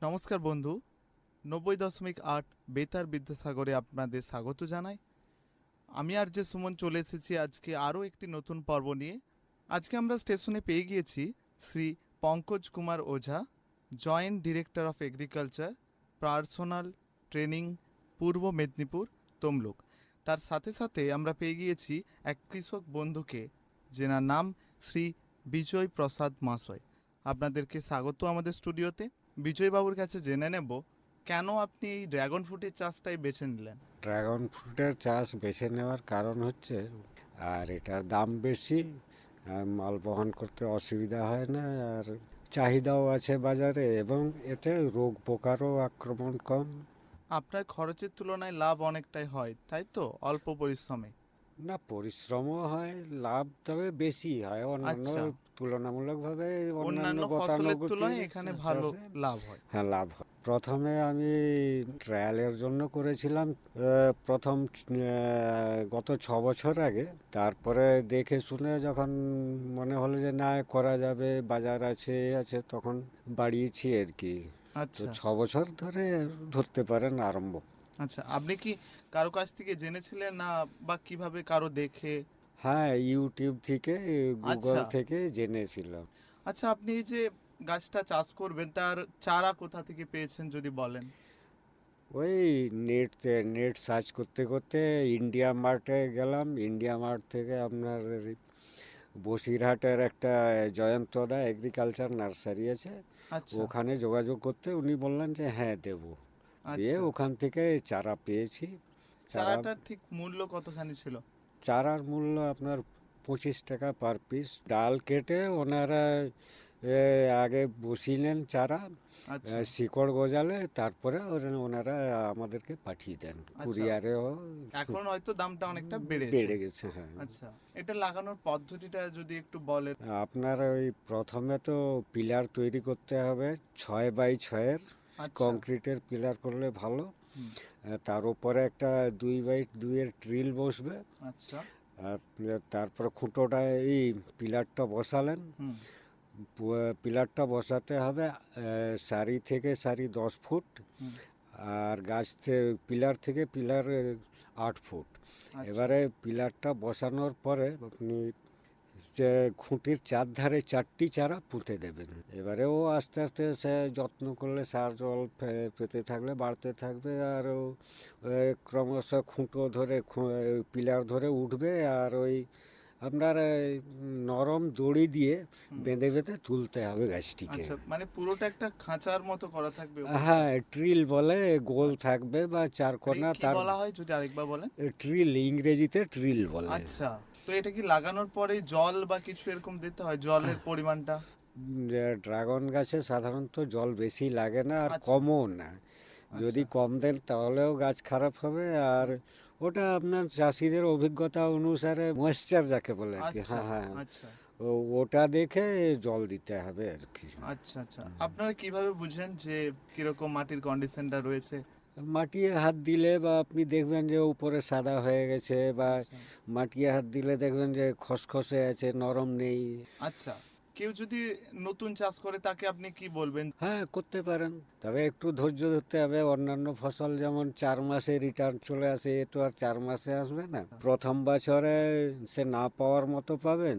নমস্কার বন্ধু, 90.8 বেতার বিদ্যাসাগরে আপনাদের স্বাগত জানাই। আমি আর যে সুমন চলে এসেছি আজকে আরও একটি নতুন পর্ব নিয়ে। আজকে আমরা স্টেশনে পেয়ে গিয়েছি Shri Pankaj Kumar Ojha, joint director of agriculture, personal training, Purba Medinipur, Tamluk. তার সাথে সাথে আমরা পেয়ে গিয়েছি এক কৃষক বন্ধুকে, যেনার নাম শ্রী বিজয় প্রসাদ মহাশয়। আপনাদেরকে স্বাগত আমাদের স্টুডিওতে। বিজয়বাবুর কাছে জেনে নেব কেন আপনি এই ড্রাগন ফ্রুটের চাষটাই বেছে নিলেন। ড্রাগন ফ্রুটের চাষ বেছে নেওয়ার কারণ হচ্ছে, আর এটার দাম বেশি, আর মাল বহন করতে অসুবিধা হয় না, আর চাহিদাও আছে বাজারে, এবং এতে রোগ পোকারও আক্রমণ কম। আপনার খরচের তুলনায় লাভ অনেকটাই হয়, তাই তো? অল্প পরিশ্রমে। না, পরিশ্রমও হয়, লাভ তবে বেশি হয় অন্যান্য আচ্ছা, তুলনামূলকভাবে। অন্যান্য অন্যান্য ফসলের তুলনায় এখানে ভালো লাভ হয়। হ্যাঁ, লাভ হয়। প্রথমে আমি ট্রায়ালের জন্য করেছিলাম প্রথম গত 6 বছর আগে। তারপরে দেখে শুনে যখন মনে হলো যে না, করা যাবে, বাজার আছে তখন বাড়িয়েছি আর কি। তো আচ্ছা 6 বছর ধরে ধরতে পারেন আরম্ভ। আচ্ছা, আপনি কি কারো কাছ থেকে জেনেছিলেন না, বা কিভাবে কারো দেখে? হ্যাঁ, ইউটিউব থেকে, গুগল আচ্ছা থেকে জেনেছিলাম। আচ্ছা, আপনি এই যে গাছটা চাষ করবেন তার চারা কোথা থেকে পেয়েছেন যদি বলেন? ওই নেট সার্চ করতে করতে ইন্ডিয়া মার্টে গেলাম। ইন্ডিয়া মার্ট থেকে আপনার বসিরহাটের একটা জয়ন্তদা এগ্রিকালচার নার্সারি আছে, আচ্ছা ওখানে যোগাযোগ করতে উনি বললেন যে হ্যাঁ দেবো। দিয়ে আচ্ছা, ওখান থেকে চারা পেয়েছি। চারা চারাটার ঠিক মূল্য কতখানি ছিল? চারার মূল্য আপনার 25 টাকা পার পিস। ডাল কেটে ওনারা আগে বসিলেন চারা, আচ্ছা শিকড় গজালে তারপরে ওনারা আমাদেরকে পাঠিয়ে দেন আচ্ছা, কুরিয়ারেও। এখন হয়তো দামটা অনেকটা বেড়েছে। বেড়ে গেছে, হ্যাঁ। আচ্ছা, এটা লাগানোর পদ্ধতিটা যদি একটু বলেন। আপনার ওই প্রথমে তো পিলার তৈরি করতে হবে 6x6-এর। আচ্ছা কংক্রিটের পিলার করলে ভালো। হুম তার উপরে একটা 2x2-এর ট্রিল বসবে। আচ্ছা আর তারপরে খুঁটোটা, এই পিলারটা বসালেন। হুম পিলারটা বসাতে হবে সারি থেকে সারি 10 ফুট, হুম আর পিলার থেকে পিলার 8 ফুট। আচ্ছা এবারে পিলারটা বসানোর পরে আপনি যে খুঁটির চারধারে 4টি চারা পুঁতে দেবেন। এবারে ও আস্তে আস্তে সে যত্ন করলে, সার জল পেতে থাকলে বাড়তে থাকবে, আর ও ক্রমশ খুঁটো ধরে পিলার ধরে উঠবে। আর ওই আপনার নরম দড়ি দিয়ে হুম বেঁধে বেঁধে তুলতে হবে গাছটিকে। আচ্ছা, মানে পুরোটা একটা খাঁচার মতো করা থাকবে উপরটা? হ্যাঁ, ট্রিল বলে, গোল আচ্ছা, থাকবে বা চারকোনা। কি তার বলা হয় যদি আরেকবার বলেন? ট্রিল, ইংরেজিতে ট্রিল বলে। আচ্ছা, তো এটা কি লাগানোর পরে জল বা কিছু এরকম দিতে হয়, জলের পরিমাণটা? ড্রাগন গাছে সাধারণত জল বেশি লাগে না, আর আচ্ছা কমও না। যদি আচ্ছা কম দেন তাহলেও গাছ খারাপ হবে। আর ওটা আপনার চাষিদের অভিজ্ঞতা অনুসারে ময়েশ্চার যাকে বলে আর কি। আচ্ছা হ্যাঁ, হ্যাঁ, আচ্ছা ওটা দেখে জল দিতে হবে আর কি। আচ্ছা আচ্ছা, আপনারা কিভাবে বুঝেন যে কিরকম মাটির কন্ডিশনটা রয়েছে? মাটিয়ে হাত দিলে, বা আপনি দেখবেন যে উপরে সাদা হয়ে গেছে, বা আচ্ছা মাটিয়ে হাত দিলে দেখবেন যে খসখসে আছে, নরম নেই। আচ্ছা, কেউ যদি নতুন চাষ করে তাকে আপনি কি বলবেন? হ্যাঁ, করতে পারেন, তবে একটু ধৈর্য ধরতে হবে। অন্যান্য ফসল যেমন 4 মাসে রিটার্ন চলে আসে, এ তো আর 4 মাসে আসবে না। প্রথম বছরে সে না পাওয়ার মতো পাবেন,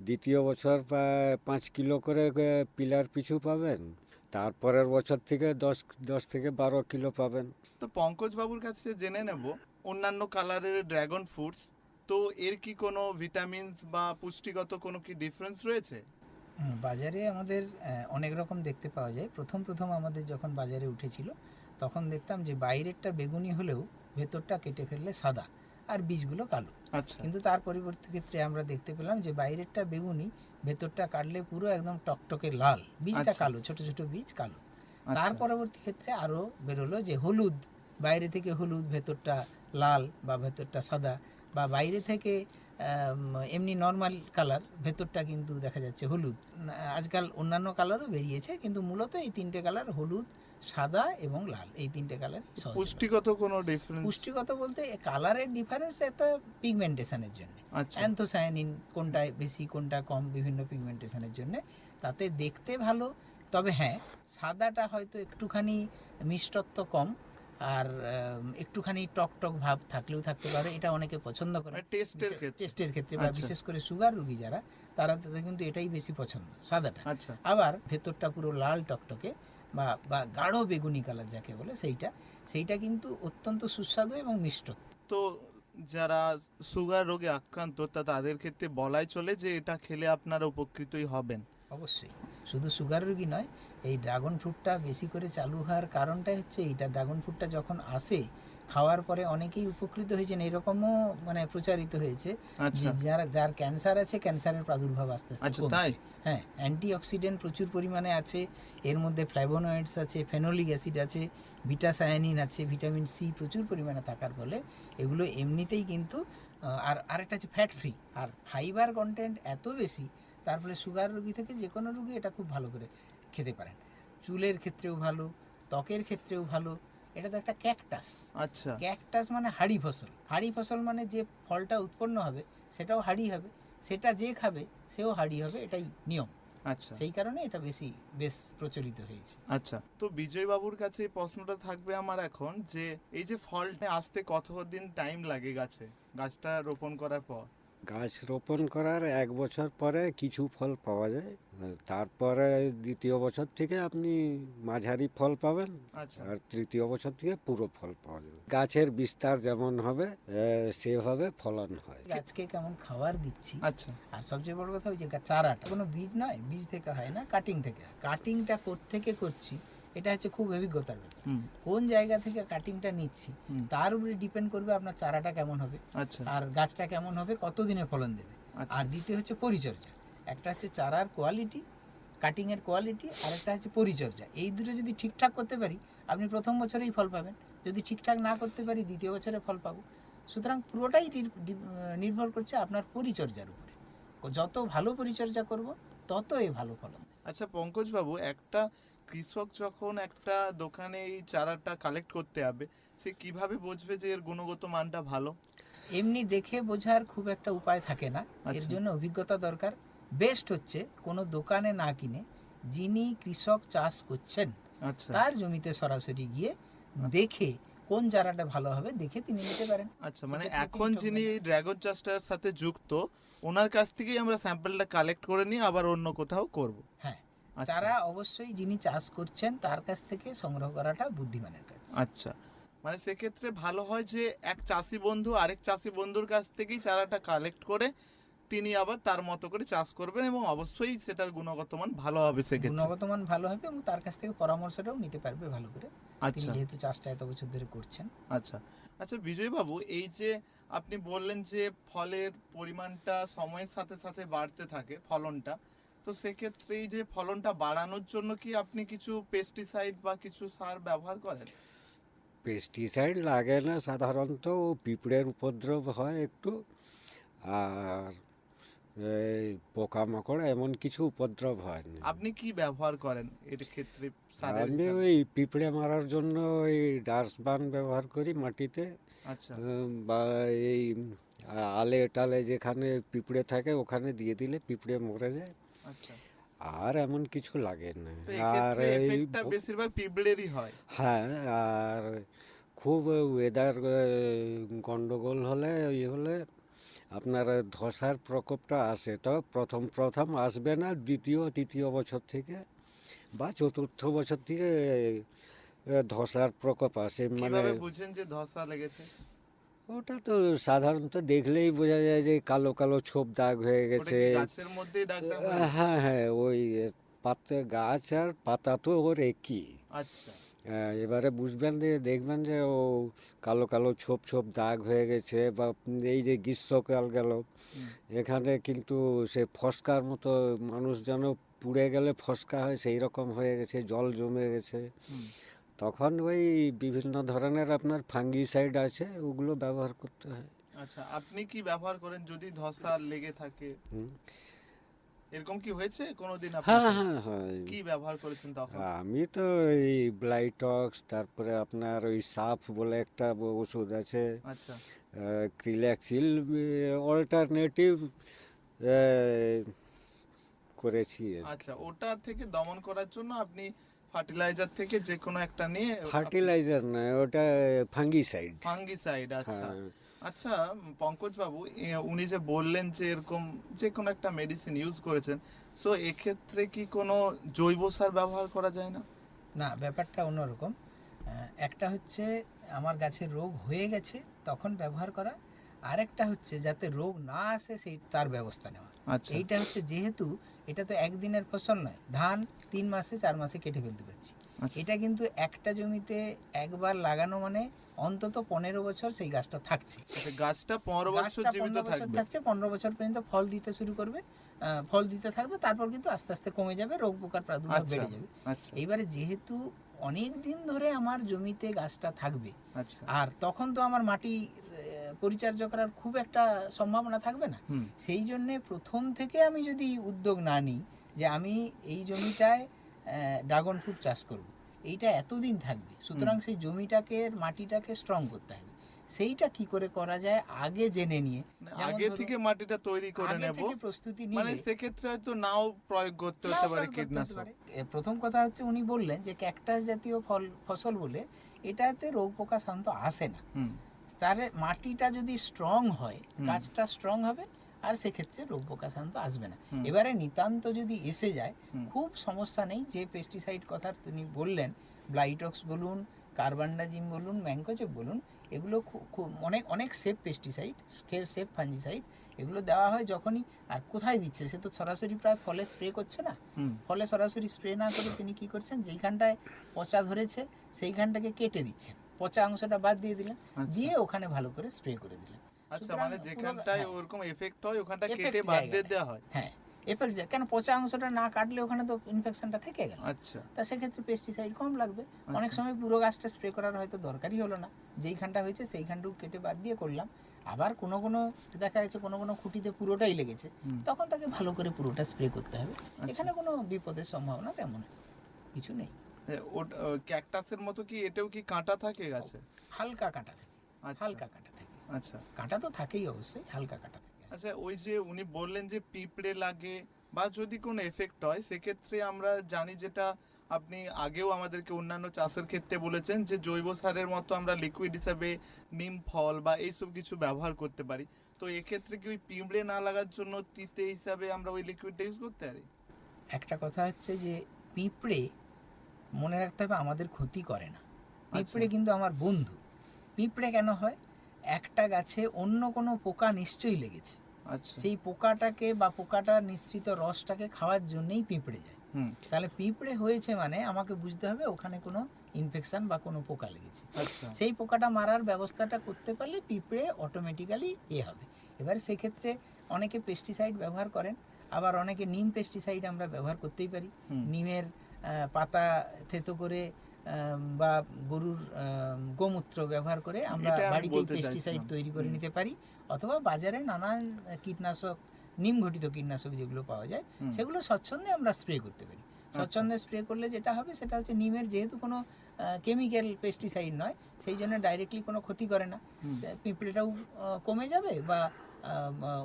দ্বিতীয় বছর প্রায় 5 কিলো করে পিলার পিছু পাবেন, তারপরের বছর থেকে 10 থেকে 12 কিলো পাবেন। তো পঙ্কজ বাবুর কাছে জেনে নেব, অন্যান্য কালারের ড্রাগন ফ্রুটস, তো এর কি কোনো ভিটামিনস বা পুষ্টিগত কোনো কি ডিফারেন্স রয়েছে? বাজারে আমাদের অনেক রকম দেখতে পাওয়া যায়। প্রথম প্রথম আমাদের যখন বাজারে উঠেছিল তখন দেখতাম যে বাইরেরটা বেগুনি হলেও ভেতরটা কেটে ফেললে সাদা আর বীজগুলো কালো। আচ্ছা কিন্তু তার পরিবর্তে ক্ষেত্রে আমরা দেখতে পেলাম যে বাইরেরটা বেগুনি, ভেতরটা কাটলে পুরো একদম টকটকে লাল, বীজটা আচ্ছা কালো, ছোট ছোট বীজ কালো। তার আচ্ছা পরবর্তী ক্ষেত্রে আরও বেরোলো যে হলুদ, বাইরে থেকে হলুদ, ভেতরটা লাল বা ভেতরটা সাদা, বা বাইরে থেকে এমনি নর্মাল কালার, ভেতরটা কিন্তু দেখা যাচ্ছে হলুদ। আজকাল অন্যান্য কালারও বেরিয়েছে, কিন্তু মূলত এই তিনটে কালার, হলুদ, সাদা এবং লাল, এই তিনটে কালারই সহজ। পুষ্টিগত কোনো ডিফারেন্স? পুষ্টিগত বলতে কালারের ডিফারেন্স একটা পিগমেন্টেশনের জন্য, আচ্ছা অ্যান্থোসায়ানিন কোনটা বেশি কোনটা কম বিভিন্ন পিগমেন্টেশনের জন্য, তাতে দেখতে ভালো। তবে হ্যাঁ, সাদাটা হয়তো একটুখানি মিষ্টত্ব কম, আর একটুখানি টক টক ভাব থাকলেও থাকতে পারে, এটা অনেকে পছন্দ করে মানে টেস্টের ক্ষেত্রে। টেস্টের ক্ষেত্রে, বা আচ্ছা। বিশেষ করে সুগার রোগী যারা, তারা তাদের কিন্তু এটাই বেশি পছন্দ, সাদাটা। আচ্ছা। আবার ভেতরটা পুরো লাল টকটকে বা বা গাঢ় বেগুনি কালার যাকে বলে, সেইটা কিন্তু অত্যন্ত সুস্বাদু এবং মিষ্ট। তো যারা সুগার রোগে আক্রান্ত তাদের ক্ষেত্রে বলাই চলে যে এটা খেলে আপনারা উপকৃতই হবেন। অবশ্যই, শুধু সুগার রোগী নয়, এই ড্রাগন ফ্রুটটা বেশি করে চালু হওয়ার কারণটাই হচ্ছে এইটা। ড্রাগন ফ্রুটটা যখন আসে, খাওয়ার পরে অনেকেই উপকৃত হয়েছেন, এরকমও মানে প্রচারিত হয়েছে আচ্ছা। যে যার ক্যান্সার আছে, ক্যান্সারের প্রাদুর্ভাব আস্তে আস্তে আচ্ছা, কমছে। তাই? হ্যাঁ, অ্যান্টিঅক্সিডেন্ট প্রচুর পরিমাণে আছে এর মধ্যে, ফ্ল্যাভোনয়েডস আছে, ফেনোলিক অ্যাসিড আছে, বিটাসায়ানিন আছে, ভিটামিন সি প্রচুর পরিমাণে থাকার ফলে এগুলো এমনিতেই কিন্তু আর আরেকটা হচ্ছে ফ্যাট ফ্রি, আর ফাইবার কন্টেন্ট এত বেশি, তার ফলে সুগার রোগী থেকে যে কোনো রোগী এটা খুব ভালো করে খেতে পারেন। চুলের ক্ষেত্রেও ভালো, ত্বকের ক্ষেত্রেও ভালো। এটা তো একটা ক্যাকটাস। আচ্ছা। ক্যাকটাস মানে হাড়ি ফসল। হাড়ি ফসল মানে যে ফলটা উৎপন্ন হবে সেটাও হাড়ি হবে, সেটা যে খাবে সেও হাড়ি হবে, এটাই নিয়ম। আচ্ছা। সেই কারণে এটা বেশ প্রচলিত হয়েছে। আচ্ছা, তো বিজয় বাবুর কাছে এই প্রশ্নটা থাকবে আমার এখন, যে এই যে ফলটা আসতে কতদিন টাইম লাগে গাছটা রোপণ করার পর? গাছ রোপণ করার 1 বছর পরে কিছু ফল পাওয়া যায়, তারপরে দ্বিতীয় বছর থেকে আপনি মাঝারি ফল পাবেন, আচ্ছা। আর তৃতীয় বছর থেকে পুরো ফল পাওয়া যাবে। গাছের বিস্তার যেমন হবে সেভাবে ফলন হয়। গাছকে কেমন খাবার দিচ্ছি, আচ্ছা। আর সবচেয়ে বড় কথা ওই যে চারাটা কোনো বীজ নয়, বীজ থেকে হয় না, কাটিং থেকে হয়। কাটিংটা থেকে করছি, এটা হচ্ছে খুব অভিজ্ঞতার ব্যাপার। হুম। কোন জায়গা থেকে কাটিংটা নিচ্ছি হুম। তার উপরে ডিপেন্ড করবে আপনার চারাটা কেমন হবে, আচ্ছা। আর গাছটা কেমন হবে, কতদিনে ফলন দেবে। আচ্ছা। আর দ্বিতীয় হচ্ছে পরিচর্যা। একটা হচ্ছে চারার কোয়ালিটি, কাটিংয়ের কোয়ালিটি, আর একটা হচ্ছে পরিচর্যা। এই দুটো যদি ঠিকঠাক করতে পারি, আপনি প্রথম বছরেই ফল পাবেন। যদি ঠিকঠাক না করতে পারি, দ্বিতীয় বছরে ফল পাবো। সুতরাং পুরোটাই নির্ভর করছে আপনার পরিচর্যার উপরে। যত ভালো পরিচর্যা করব, তত এই ভালো ফলন। আচ্ছা পঙ্কজ বাবু, একটা কৃষক যখন একটা দোকানে এই চারাটা কালেক্ট করতে যাবে, সে কিভাবে বুঝবে যে এর গুণগত মানটা ভালো? এমনি দেখে বোঝার খুব একটা উপায় থাকে না, এর আচ্ছা। জন্য অভিজ্ঞতা দরকার। বেস্ট হচ্ছে কোনো দোকানে না কিনে, যিনি কৃষক চাষ করছেন আচ্ছা। তার জমিতে সরাসরি গিয়ে দেখে কোন চারাটা ভালো হবে দেখে তিনি নিতে পারেন। আচ্ছা, মানে সেক্ষেত্রে এখন তিনি যিনি ঠকবেন না। এই ড্রাগন চাষটার সাথে যুক্ত, ওনার কাছ থেকেই আমরা স্যাম্পলটা কালেক্ট করে নিয়ে আবার অন্য কোথাও করব। হ্যাঁ, আচ্ছা। চারা অবশ্যই যিনি চাষ করছেন তার কাছ থেকে সংগ্রহ করাটা বুদ্ধিমানের কাজ। আচ্ছা, মানে সেক্ষেত্রে ভালো হয় যে এক চাষি বন্ধু আরেক চাষি বন্ধুর কাছ থেকেই চারাটা কালেক্ট করে তিনি আবার তার মতো করে চাষ করবেন, এবং অবশ্যই সেটার গুণগত মান ভালো হবে সেক্ষেত্রে। গুণগত মান ভালো হবে এবং তার কাছ থেকে পরামর্শটাও নিতে পারবে ভালো করে, তিনি আচ্ছা। যেহেতু চাষটা এত বছর ধরে করছেন। আচ্ছা। আচ্ছা বিজয় বাবু, এই যে আপনি বললেন যে ফলের পরিমাণটা সময়ের সাথে সাথে বাড়তে থাকে ফলনটা, তো সেক্ষেত্রে এই যে ফলনটা বাড়ানোর জন্য কি আপনি কিছু পেস্টিসাইড বা কিছু সার ব্যবহার করেন? পেস্টিসাইড লাগে না সাধারণত, পিঁপড়ের উপদ্রব হয় একটু, আর এই পোকামাকড় এমন কিছু উপদ্রব হয় না। আপনি কি ব্যবহার করেন এর ক্ষেত্রে সারের আমি হিসাবে? ওই পিঁপড়ে মারার জন্য ওই ডাস্টবান ব্যবহার করি মাটিতে, আচ্ছা। বা এই আলে টালে যেখানে পিঁপড়ে থাকে ওখানে দিয়ে দিলে পিঁপড়ে মরে যায়, আচ্ছা, আর এমন কিছু লাগে না। তো আর এক্ষেত্রে এই এফেক্টটা বেশিরভাগ পিঁপড়েরই হয়। হ্যাঁ, আর খুব ওয়েদার গন্ডগোল হলে হলে আপনার ধসার প্রকোপটা আসে, তো প্রথম আসবে না, দ্বিতীয় তৃতীয় বছর থেকে বা চতুর্থ বছর থেকে ধসার প্রকোপ আসে। মানে কিভাবে বুঝেন যে ধসা লেগেছে? ওটা তো সাধারণত দেখলেই বোঝা যায় যে কালো কালো ছোপ দাগ হয়ে ওটা গেছে। কি গাছের মধ্যেই দাগটা হয়ে যায়? হ্যাঁ হ্যাঁ, ওই পাতা, গাছ আর পাতা তো ওর একই। আচ্ছা। এবারে বুঝবেন যে দেখবেন যে ও কালো কালো ছোপ ছোপ দাগ হয়ে গেছে, বা এই যে গ্রীষ্মকাল গেল, হুম। এখানে কিন্তু সে ফস্কার মতো, মানুষ যেন পুড়ে গেলে ফস্কা হয় সেই রকম হয়ে গেছে, জল জমে গেছে। হুম। তখন ওই বিভিন্ন ধরনের আপনার ফাঙ্গিসাইড আছে, ওগুলো ব্যবহার করতে হয়। আচ্ছা, আপনি কি ব্যবহার করেন যদি ধসা লেগে থাকে? হুম। এরকম কি হয়েছে কোনোদিন হ্যাঁ আপনার? হ্যাঁ হ্যাঁ, কি ব্যবহার করেছেন তখন? আমি তো এই ব্লাইটক্স, তারপরে আপনার ওই সাফ বলে একটা ওষুধ আছে, আচ্ছা। ক্রিল্যাক্সিল, অল্টারনেটিভ করেছি আর কি। আচ্ছা, ওটা থেকে দমন করার জন্য আপনি ফার্টিলাইজার থেকে যে কোনো একটা নিয়ে ফার্টিলাইজার নয়, ওটা ফাঙ্গিসাইড। ফাঙ্গিসাইড। আচ্ছা হ্যাঁ। আচ্ছা পঙ্কজ বাবু, উনি যে বললেন যে এরকম যে কোনো একটা মেডিসিন ইউজ করেছেন, সো এক্ষেত্রে কি কোনো জৈব সার ব্যবহার করা যায় না? না, ব্যাপারটা অন্যরকম। একটা হচ্ছে আমার গাছের রোগ হয়ে গেছে তখন ব্যবহার করা, আরেকটা হচ্ছে যাতে রোগ না আসে সেই তার ব্যবস্থা নেওয়া। আচ্ছা এইটা হচ্ছে, যেহেতু এটা তো একদিনের ফসল নয়, ধান 3 মাসে 4 মাসে কেটে ফেলতে পারছি। আচ্ছা। এটা কিন্তু একটা জমিতে একবার লাগানো মানে অন্তত 15 বছর সেই গাছটা থাকছে। আচ্ছা, গাছটা 15 বছর গাছটা জীবিত 15 বছর থাকবে? থাকছে, 15 বছর পর্যন্ত ফল দিতে শুরু করবে, ফল দিতে থাকবে, তারপর কিন্তু আস্তে আস্তে কমে যাবে, রোগ পোকার প্রাদুর্ভাব আচ্ছা বেড়ে যাবে। আচ্ছা এইবারে যেহেতু অনেক দিন ধরে আমার জমিতে গাছটা থাকবে, আচ্ছা। আর তখন তো আমার মাটি পরিচর্যা করার খুব একটা সম্ভাবনা থাকবে না। হুম। সেই জন্যে প্রথম থেকে আমি যদি উদ্যোগ না নিই যে আমি এই জমিটায় ড্রাগন ফ্রুট চাষ করব, এইটা এতদিন থাকবে, সুতরাং সেই জমিটাকে, মাটিটাকে স্ট্রং করতে হবে। সেইটা কি করে করা যায় আগে জেনে নিয়ে, যেমন আগে ধরুন, থেকে মাটিটা তৈরি করে আগে নেব, থেকে প্রস্তুতি মানে নিলে সেক্ষেত্রে হয়তো নাও প্রয়োগ করতে নাও হতে পারে প্রয়োগ করতে হতে কীটনাশক। পারে। প্রথম কথা হচ্ছে, উনি বললেন যে ক্যাকটাস জাতীয় ফসল বলে এটাতে রোগ পোকা সাধারণত আসে না। হুম। তাহলে মাটিটা যদি স্ট্রং হয়, হুম। গাছটা স্ট্রং হবে, আর সেক্ষেত্রে রোগ পোকা সাধারণত আসবে না। হুম। এবারে নিতান্ত যদি এসে যায়, হুম। খুব সমস্যা নেই, যে পেস্টিসাইড কথা তিনি বললেন, ব্লাইটক্স বলুন, কার্বান্ডাজিম বলুন, ম্যাঙ্কোজেব বলুন, এগুলো খুব অনেক অনেক সেফ পেস্টিসাইড, সেফ ফাঞ্জিসাইড, এগুলো দেওয়া হয় যখনই। আর কোথায় দিচ্ছে, সে তো সরাসরি প্রায় ফলে স্প্রে করছে না। হুম। ফলে সরাসরি স্প্রে না করে তিনি কি করছেন, যেইখানটায় পচা ধরেছে সেইখানটাকে কেটে দিচ্ছেন, পচা অংশটা বাদ দিয়ে দিলেন, আচ্ছা। দিয়ে ওখানে ভালো করে স্প্রে করে দিলেন। আচ্ছা, সুতরাং মানে পুরো- যেখানটায় হ্যাঁ, ওরকম এফেক্ট হয় ওখানটা effect কেটে বাদ দিয়ে জায়গাটা। দেওয়া হয়? হ্যাঁ, এফেক্ট যায়, কেন পচা অংশটা না কাটলে ওখানে তো ইনফেকশনটা থেকে গেল। আচ্ছা তা সেক্ষেত্রে পেস্টিসাইড কম লাগবে। অনেক সময় পুরো গাছটা স্প্রে করার হয়তো দরকারই হলো না, যেইখানটা হয়েছে সেইখানটুকু কেটে বাদ দিয়ে করলাম। আবার কোনো কোনো দেখা যাচ্ছে কোনো কোনো খুঁটিতে পুরোটাই লেগেছে, হুম। তখন তাকে ভালো করে পুরোটা স্প্রে করতে হবে। এখানে কোনো বিপদের সম্ভাবনা তেমন কিছু নেই। ওটা ক্যাকটাসের মতো কি এটাও কি কাঁটা থাকে গাছে? হালকা কাঁটা থাকে, আচ্ছা হালকা কাঁটা থাকে, আচ্ছা কাঁটা তো থাকেই অবশ্যই, হালকা কাঁটা থাকে। আচ্ছা। ওই যে উনি বললেন যে পিঁপড়ে লাগে বা যদি কোনো এফেক্ট হয়, সেক্ষেত্রে আমরা জানি, যেটা আপনি আগেও আমাদেরকে অন্যান্য চাষের ক্ষেত্রে বলেছেন, যে জৈব সারের মতো আমরা লিকুইড হিসাবে নিম ফল বা এইসব কিছু ব্যবহার করতে পারি। তো এক্ষেত্রে কি ওই পিঁপড়ে না লাগার জন্য তিতে হিসাবে আমরা ওই লিকুইডটা ইউজ করতে পারি? একটা কথা হচ্ছে যে পিঁপড়ে, মনে রাখতে হবে, আমাদের ক্ষতি করে না। পিঁপড়ে কিন্তু আমার বন্ধু। পিঁপড়ে কেন হয়, একটা গাছে অন্য কোনো পোকা নিশ্চয়ই লেগেছে, আচ্ছা। সেই পোকাটাকে বা পোকাটার নিঃসৃত রসটাকে খাওয়ার জন্যই পিঁপড়ে যায়। হুম। তাহলে পিঁপড়ে হয়েছে মানে আমাকে বুঝতে হবে ওখানে কোনো ইনফেকশন বা কোনো পোকা লেগেছে। আচ্ছা সেই পোকাটা মারার ব্যবস্থাটা করতে পারলে পিঁপড়ে অটোমেটিক্যালি হবে। এবার সেক্ষেত্রে অনেকে পেস্টিসাইড ব্যবহার করেন, আবার অনেকে নিম পেস্টিসাইড আমরা ব্যবহার করতেই পারি। হুম। নিমের পাতা থেতো করে বা গরুর গোমূত্র ব্যবহার করে আমরা এটা আমি বাড়িতেই বলতে পেস্টিসাইড চাইছিলাম। তৈরি করে নিতে পারি, অথবা বাজারে নানান কীটনাশক, নিম ঘটিত কীটনাশক যেগুলো পাওয়া যায়, হুম। সেগুলো স্বচ্ছন্দে আমরা স্প্রে করতে পারি। স্বচ্ছন্দে স্প্রে করলে যেটা হবে সেটা হচ্ছে, নিমের যেহেতু কোনো কেমিক্যাল পেস্টিসাইড নয়, সেই জন্য ডাইরেক্টলি কোনো ক্ষতি করে না, হুম। পিঁপড়েটাও কমে যাবে, বা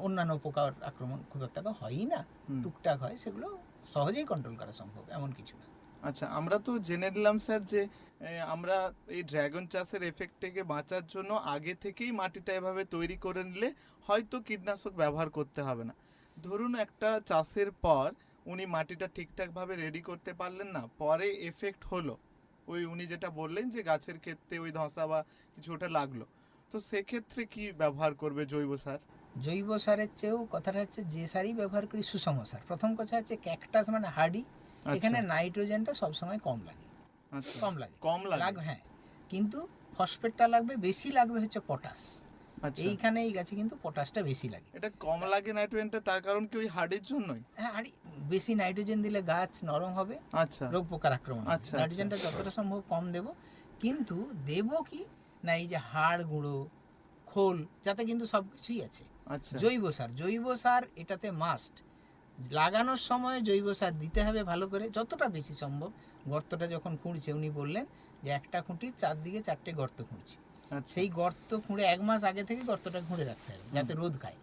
অন্যান্য পোকার আক্রমণ খুব একটা তো হয়ই না, হুম। টুকটাক হয়, সেগুলো সহজেই কন্ট্রোল করা সম্ভব, এমন কিছু না। আচ্ছা, আমরা তো জেনে নিলাম স্যার যে আমরা এই ড্রাগন চাষের এফেক্ট থেকে বাঁচার জন্য আগে থেকেই মাটিটা এভাবে তৈরি করে নিলে হয়তো কীটনাশক ব্যবহার করতে হবে না। ধরুন একটা চাষের পর উনি মাটিটা ঠিকঠাকভাবে রেডি করতে পারলেন না, পরে এফেক্ট হলো, ওই উনি যেটা বললেন যে গাছের ক্ষেত্রে ওই ধসা বা কিছু ওটা লাগলো, তো সেক্ষেত্রে কি ব্যবহার করবে জৈব সার? জৈব সারের চেয়েও কথাটা হচ্ছে, যে সারই ব্যবহার করি সুষম সার। প্রথম কথা হচ্ছে ক্যাকটাস মানে হার্ডি, এখানে নাইট্রোজেনটা সবসময় কম লাগে, আচ্ছা, কম লাগে, কম লাগে। হ্যাঁ, কিন্তু ফসফেটটা লাগবে বেশি, লাগবে হচ্ছে পটাশ। আচ্ছা, এইখানে এই গাছে কিন্তু পটাশটা বেশি লাগে। এটা কম লাগে নাইট্রোজেনটা, তার কারণ কি ওই হার্ডের জন্যই? হ্যাঁ, আর বেশি নাইট্রোজেন দিলে গাছ নরম হবে, আচ্ছা রোগ পোকার আক্রমণ হবে। আচ্ছা, নাইট্রোজেনটা যতটা সম্ভব কম দেব, কিন্তু দেব কি না, এই যে হাড় গুঁড়ো, খোল, যাতে কিন্তু সব কিছুই আছে। আচ্ছা জৈব সার এটাতে মাস্ট। লাগানোর সময় জৈব সার দিতে হবে ভালো করে, যতটা বেশি সম্ভব। গর্তটা যখন খুঁড়ছে, উনি বললেন যে একটা খুঁটির চারদিকে 4টে গর্ত খুঁড়ছি, আচ্ছা সেই গর্ত খুঁড়ে 1 মাস আগে থেকে গর্তটা খুঁড়ে রাখতে হবে, যাতে রোদ খায়।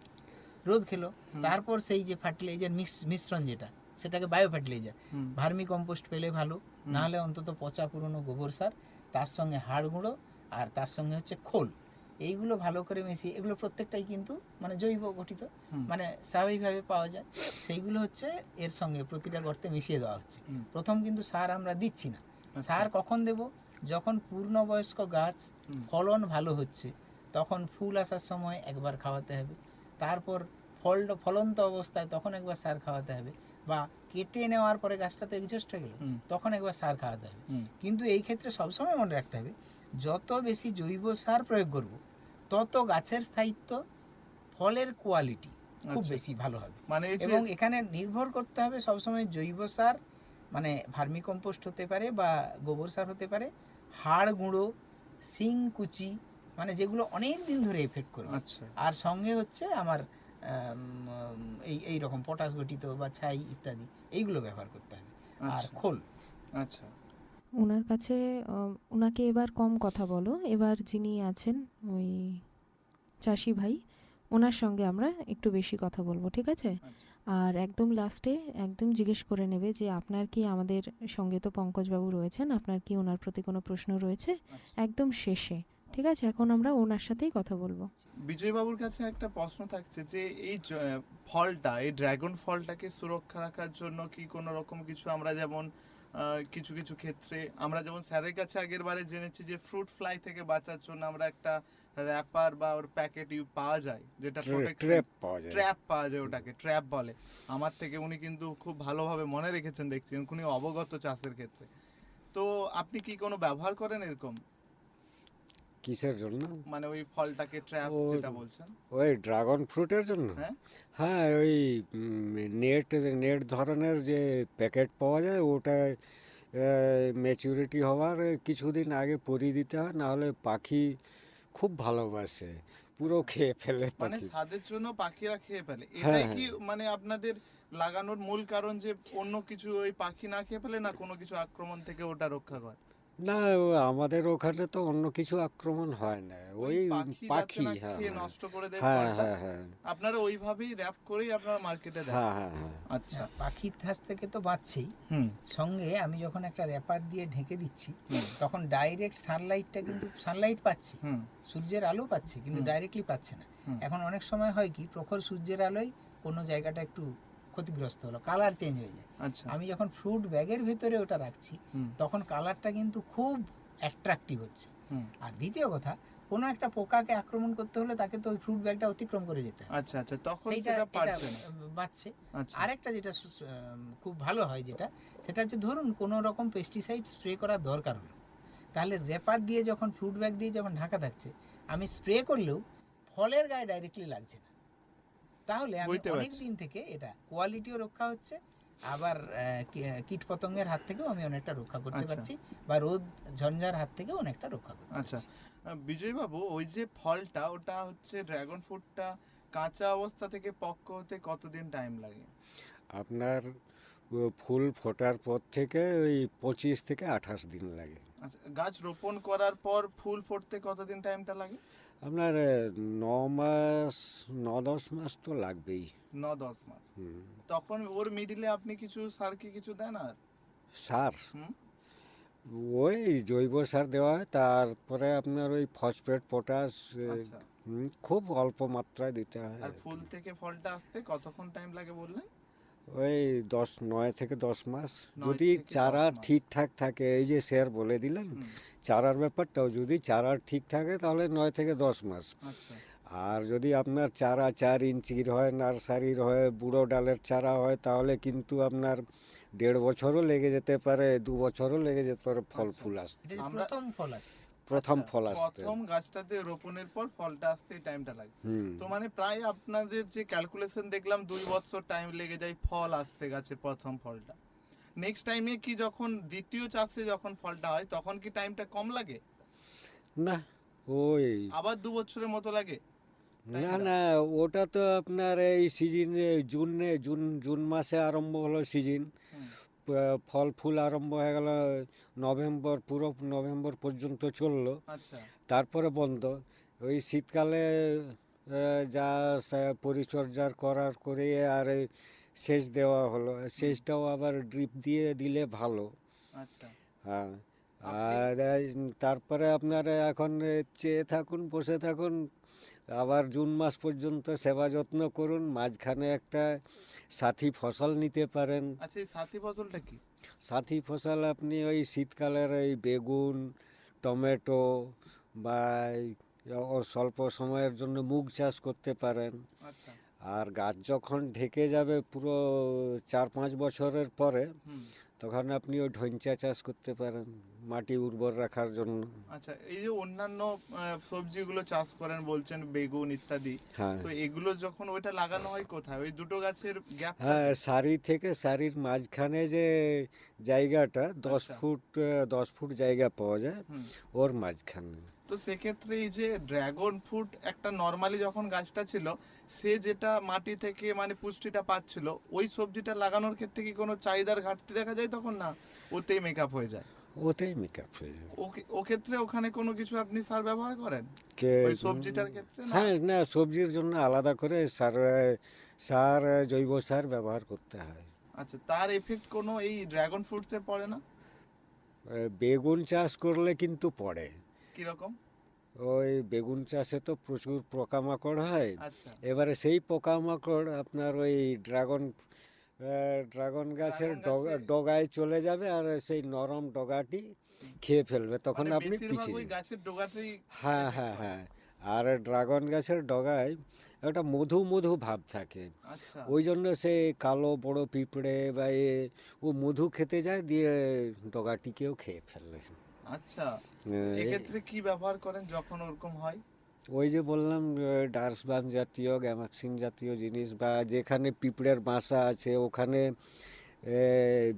রোদ খেলো, তারপর সেই যে ফার্টিলাইজার মিশ্রণ যেটা, সেটাকে বায়ো ফার্টিলাইজার, হুম। ভার্মি কম্পোস্ট পেলে ভালো, নাহলে অন্তত পচা পুরনো গোবর সার, তার সঙ্গে হাড় গুঁড়ো, আর তার সঙ্গে হচ্ছে খোল, এইগুলো ভালো করে মিশিয়ে, এগুলো প্রত্যেকটাই কিন্তু মানে জৈব গঠিত, মানে স্বাভাবিকভাবে পাওয়া যায়, সেইগুলো হচ্ছে এর সঙ্গে প্রতিটা গর্তে মিশিয়ে দেওয়া হচ্ছে। প্রথম কিন্তু সার আমরা দিচ্ছি না। সার কখন দেব? যখন পূর্ণবয়স্ক গাছ ফলন ভালো হচ্ছে, তখন ফুল আসার সময় একবার খাওয়াতে হবে, তারপর ফলন্ত অবস্থায় তখন একবার সার খাওয়াতে হবে, বা কেটে নেওয়ার পরে গাছটা তো এক্সস্ট হয়ে গেল, তখন একবার সার খাওয়াতে হবে। কিন্তু এই ক্ষেত্রে সবসময় মনে রাখতে হবে, যত বেশি জৈব সার প্রয়োগ করব, তত গাছের স্থায়িত্ব, ফলের কোয়ালিটি খুব বেশি ভালো হবে। মানে এই যে এবং এখানে নির্ভর করতে হবে সবসময় জৈব সার, মানে ভার্মি কম্পোস্ট হতে পারে বা গোবর সার হতে পারে, হাড় গুঁড়ো, শিং কুচি, মানে যেগুলো অনেক দিন ধরে এফেক্ট করবে। আচ্ছা আর সঙ্গে হচ্ছে আমার এই রকম পটাশ গঠিত বা ছাই ইত্যাদি, এইগুলো ব্যবহার করতে হবে, আর আচ্ছা খোল। আচ্ছা ওনার কাছে ওনাকে এবার কম কথা বলো, এবার যিনি আছেন ওই চাষি ভাই, ওনার সঙ্গে আমরা একটু বেশি কথা বলবো, ঠিক আছে? আচ্ছা আর একদম লাস্টে একদম জিজ্ঞেস করে নেবে যে আপনার কি, আমাদের সঙ্গে তো পঙ্কজবাবু রয়েছেন, আপনার কি ওনার প্রতি কোনো প্রশ্ন রয়েছে, একদম শেষে, ঠিক আছে? এখন আমরা ওনার সাথেই কথা বলবো। বিজয়বাবুর কাছে একটা প্রশ্ন থাকছে যে এই ফলটা, এই ড্রাগন ফলটাকে সুরক্ষা রাখার জন্য কি কোনো রকম কিছু, আমরা যেমন কিছু কিছু ক্ষেত্রে আমরা যেমন স্যারের কাছে আগের বারে জেনেছি যে ফ্রুট ফ্লাই থেকে বাঁচার জন্য আমরা একটা র্যাপার বা ওর প্যাকেট পাওয়া যায়, যেটা ট্র্যাপ পাওয়া যায়। ট্র্যাপ পাওয়া যায়, ওটাকে ট্র্যাপ বলে। আমার থেকে উনি কিন্তু খুব ভালোভাবে মনে রেখেছেন, দেখছি উনি অবগত চাষের ক্ষেত্রে। তো আপনি কি কোনো ব্যবহার করেন এরকম, কিসের জন্য? মানে ওই ফলটাকে ট্র্যাপ ও- যেটা বলছেন? ওই ড্রাগন ফ্রুটের জন্য? হ্যাঁ হ্যাঁ, ওই নেট নেট ধরনের যে প্যাকেট পাওয়া যায়, ওটা ম্যাচুরিটি হওয়ার কিছুদিন আগে পরিয়ে দিতে হয়, নাহলে পাখি খুব ভালোবাসে, পুরো খেয়ে ফেলে মানে পাখি। স্বাদের জন্য পাখিরা খেয়ে ফেলে, হ্যাঁ, এটাই কি মানে আপনাদের লাগানোর মূল কারণ, যে অন্য কিছু ওই পাখি না খেয়ে ফেলে, না কোনো কিছু আক্রমণ থেকে ওটা রক্ষা করে? না, আমাদের ওখানে তো অন্য কিছু আক্রমণ হয় না, ওই পাখি যাতে পাখি। না হ্যাঁ খেয়ে হ্যাঁ নষ্ট করে দেয় হ্যাঁ ফলটা, হ্যাঁ হ্যাঁ আপনারা ওইভাবেই র‍্যাপ করেই আপনারা মার্কেটে দেন? হ্যাঁ হ্যাঁ হ্যাঁ আচ্ছা পাখির ঠাস থেকে তো বাঁচছেই, হুম সঙ্গে আমি যখন একটা র্যাপার দিয়ে ঢেকে দিচ্ছি, তখন ডাইরেক্ট সানলাইটটা কিন্তু সানলাইট পাচ্ছি, হুম সূর্যের আলো পাচ্ছে, কিন্তু ডাইরেক্টলি পাচ্ছে না। এখন অনেক সময় হয় কি, প্রখর সূর্যের আলোয় কোনো জায়গাটা একটু ক্ষতিগ্রস্ত হলো, কালার চেঞ্জ হয়ে যায়। আচ্ছা আমি যখন ফ্রুট ব্যাগের ভেতরে ওটা রাখছি, তখন কালারটা কিন্তু খুব অ্যাট্রাকটিভ হচ্ছে। হুম আর দ্বিতীয় কথা, কোনো একটা পোকাকে আক্রমণ করতে হলে তাকে তো ওই ফ্রুট ব্যাগটা অতিক্রম করে যেতে হয়, আচ্ছা আচ্ছা, তখন সেইটা সেটা এটা পারছে না। বাঁচছে। আচ্ছা আরেকটা যেটা খুব ভালো হয়, সেটা হচ্ছে ধরুন কোনো রকম পেস্টিসাইড স্প্রে করার দরকার হলো, তাহলে র্যাপার দিয়ে যখন ফ্রুট ব্যাগ দিয়ে যখন ঢাকা থাকছে, আমি স্প্রে করলেও ফলের গায়ে ডাইরেক্টলি লাগছে না, তাহলে আমি বুঝতে অনেক পারছি। দিন থেকে এটা কোয়ালিটিও রক্ষা হচ্ছে, আবার কীট পতঙ্গের হাত থেকেও আমি অনেকটা রক্ষা করতে আচ্ছা। পারছি, বা রোদ ঝঞ্ঝার হাত থেকেও অনেকটা রক্ষা করতে আচ্ছা পারছি। বিজয়বাবু, ওই যে ফলটা, ওটা হচ্ছে ড্রাগন ফ্রুটটা কাঁচা অবস্থা থেকে পক্ক হতে কতদিন টাইম লাগে? আপনার ফুল ফোটার পর থেকে ওই 25 থেকে 28 দিন লাগে। আচ্ছা, গাছ রোপণ করার পর ফুল ফুটতে কতদিন টাইমটা লাগে? আপনার 9 মাস 9-10 মাস তো লাগবেই। 9-10 মাস। হুম। তখন ওর মিডিলে আপনি কিছু সার কি কিছু দেন আর? সার হুম ওই জৈব সার দেওয়া হয়, তারপরে আপনার ওই ফসফেট পটাশ আচ্ছা, খুব অল্প মাত্রায় দিতে হয় আর আর ফুল কি। থেকে ফলটা আসতে কতক্ষণ টাইম লাগে বললেন? ওই 9 থেকে 10 মাস, 9 যদি থেকে 10 চারা মাস। ঠিকঠাক থাকে। এই যে স্যার বলে দিলেন হুম, চারার ব্যাপারটাও, যদি চারা ঠিক থাকে তাহলে 9 থেকে 10 মাস। আচ্ছা আর যদি আপনার চারা 4 ইঞ্চির হয়, নার্সারির হয়, বুড়ো ডালের চারা হয়, তাহলে কিন্তু আপনার 1.5 বছরও লেগে যেতে পারে, 2 বছরও লেগে যেতে পারে ফল আচ্ছা। ফুল আসতে, এটা যে আমরা- প্রথম ফল আসছে। প্রথম আচ্ছা, ফল আসতে। প্রথম গাছটাতে রোপণের পর ফলটা আসতে টাইমটা লাগে। হুম। তো মানে প্রায় আপনাদের যে ক্যালকুলেশন দেখলাম 2 বছর টাইম লেগে যায় ফল আসতে, গাছে প্রথম ফলটা। নেক্সট টাইমে কি যখন দ্বিতীয় চাষে যখন ফলটা হয়, তখন কি টাইমটা কম লাগে? না, ওই আবার 2 বছরের মতো লাগে? না টাইমটা? না, ওটা তো আপনার এই সিজনে জুন জুন মাসে আরম্ভ হলো সিজন, হুম, ফল ফুল আরম্ভ হয়ে গেল নভেম্বর, পুরো নভেম্বর পর্যন্ত চললো, আচ্ছা তারপরে বন্ধ। ওই শীতকালে যা পরিচর্যার করার করে আর এই সেচ দেওয়া হলো, সেচটাও আবার ড্রিপ দিয়ে দিলে ভালো। আচ্ছা হ্যাঁ, আপনি- আর তারপরে আপনার এখন চেয়ে থাকুন, বসে থাকুন, আবার জুন মাস পর্যন্ত সেবা যত্ন করুন, মাঝখানে একটা সাথী ফসল নিতে পারেন। আচ্ছা, এই সাথী ফসলটা কি? সাথী ফসল আপনি ওই শীতকালের ওই বেগুন, টমেটো বা এই ওর স্বল্প সময়ের জন্য মুগ চাষ করতে পারেন। আচ্ছা। আর গাছ যখন ঢেকে যাবে পুরো 4-5 বছরের পরে, হুম। তখন আপনি ওই ঢইঞ্চা চাষ করতে পারেন মাটি উর্বর রাখার জন্য। আচ্ছা, এই যে অন্যান্য সবজিগুলো চাষ করেন বলছেন, বেগুন ইত্যাদি, হ্যাঁ, তো এগুলো যখন ওইটা লাগানো হয় কোথায়? ওই দুটো গাছের গ্যাপ? হ্যাঁ, সারি থেকে সারির মাঝখানে যে জায়গাটা 10 আচ্ছা। ফুট 10 ফুট জায়গা পাওয়া যায়, হুম। ওর মাঝখানে। তো সেক্ষেত্রে এই যে ড্রাগন ফ্রুট একটা নর্মালি যখন গাছটা ছিল, সে যেটা মাটি থেকে মানে পুষ্টিটা পাচ্ছিল, ওই সবজিটা লাগানোর ক্ষেত্রে কি কোনো চাহিদার ঘাটতি দেখা যায় তখন? না, ওতেই মেকআপ হয়ে যায়? ওতেই মেকআপ হয়ে যাবে। ও ক্ষেত্রে ওখানে কোনো কিছু আপনি সার ব্যবহার করেন কে ওই সবজিটার ক্ষেত্রে? না। হ্যাঁ, না, সবজির জন্য আলাদা করে সার জৈব সার ব্যবহার করতে হয়। আচ্ছা, তার এফেক্ট কোনো এই ড্রাগন ফ্রুটসে পড়ে না? বেগুন চাষ করলে কিন্তু পড়ে। কিরকম? ওই বেগুন চাষে তো প্রচুর পোকামাকড় হয়। আচ্ছা। এবারে সেই পোকামাকড় আপনার ওই ড্রাগন গাছের ড্রাগন গাছে- ডগায় চলে যাবে আর সেই নরম ডগাটি খেয়ে ফেলবে, তখন মানে আপনি বেশিরভাগ পিছিয়ে ওই যাবেন। গাছের ডগাতেই হ্যাঁ, effect হ্যাঁ, করে। হ্যাঁ। আর ড্রাগন গাছের ডগায় একটা মধু মধু ভাব থাকে, আচ্ছা। ওই জন্য সে কালো বড় পিঁপড়ে বা ও মধু খেতে যায়, দিয়ে ডগাটিকেও খেয়ে ফেলে। আচ্ছা, এ- এক্ষেত্রে কি ব্যবহার করেন যখন ওরকম হয়? ওই যে বললাম, ডার্সবান জাতীয় গ্যামাক্সিন জাতীয় জিনিস, বা যেখানে পিঁপড়ের বাসা আছে ওখানে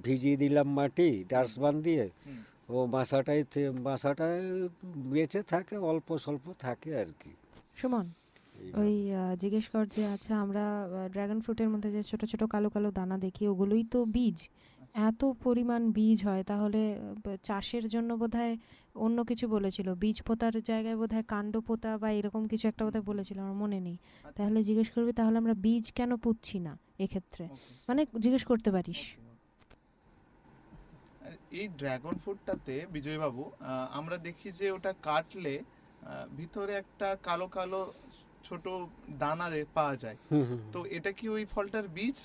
ভিজিয়ে দিলাম মাটি ডার্সবান দিয়ে, হুম। ও বাসাটায় বেঁচে থাকে, অল্প স্বল্প থাকে আর কি। সুমন, ওই জিজ্ঞেস কর যে আচ্ছা আমরা ড্রাগন ফ্রুটের মধ্যে যে ছোট ছোট কালো কালো দানা দেখি, ওগুলোই তো বীজ। এত পরিমাণ বীজ হয়, তাহলে চাষের জন্য বোধহয় অন্য কিছু বলেছিল, বীজ পোতার জায়গায় বোধহয় কাণ্ড পোতা বা এরকম কিছু একটা বোধহয় বলেছিল, আমার মনে নেই। তাহলে জিজ্ঞেস করবি তাহলে আমরা বীজ কেন পুঁতছি না এক্ষেত্রে, Okay, মানে জিজ্ঞেস করতে পারিস। okay, okay. এই ড্রাগন ফ্রুটটাতে বিজয়বাবু, আমরা দেখি যে ওটা কাটলে ভিতরে একটা কালো কালো ছোট দানা পাওয়া যায়। হুম, হুম, তো এটা কি ওই ফলটার বীজ?